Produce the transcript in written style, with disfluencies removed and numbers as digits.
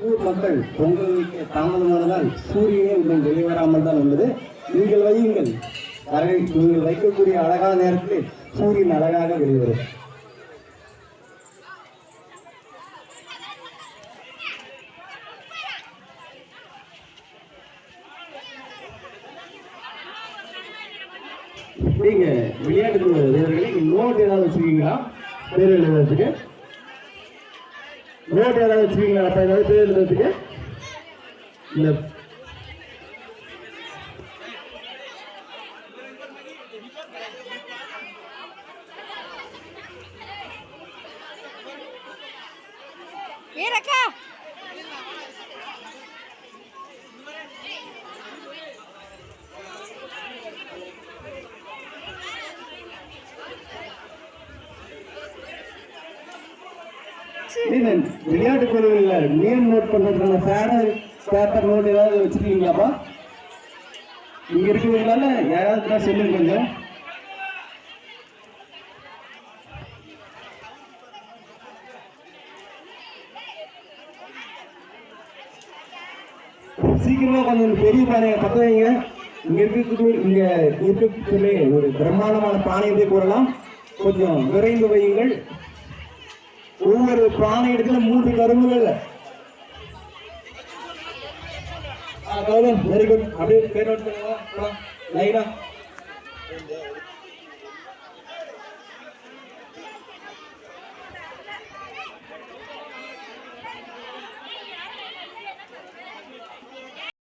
ஊர் மக்கள் பொங்கல் வைக்க தாமதமானதால் சூரியனே உங்கள் வெளிவராமல் தான் உள்ளது. நீங்கள் வையுங்கள். நீங்கள் வைக்கக்கூடிய அழகான நேரத்தில் சூரியன் அழகாக வெளிவரும். நீங்க விளையாட்டு வீரர்களை நோட் ஏதாவது வச்சிருக்கீங்களா? பேர் எழுதுறதுக்கு நோட் ஏதாவது வச்சிருக்கீங்களா? அப்ப ஏதாவது பேர் எழுதுறதுக்கு இல்ல. விளையாட்டு குழுவில் நேம் நோட் பண்றதுக்கான பேப்பர் நோட் ஏதாவது வச்சிருக்கீங்களாப்பா? இங்க இருக்கிறதுனால யாராவது சொல்லுங்க கொஞ்சம். சீக்கிரமா கொஞ்சம் பெரிய பானையை பத்த வைங்க. இங்க இருக்கக்கூடிய ஒரு பிரம்மாண்டமான பானையை கூறலாம். கொஞ்சம் விரைந்து வையுங்கள். ஒவ்வொரு பானை இடத்துல 3 கரும்புகள். Very good. அப்படியே பேர் நோட் பண்ணுங்க.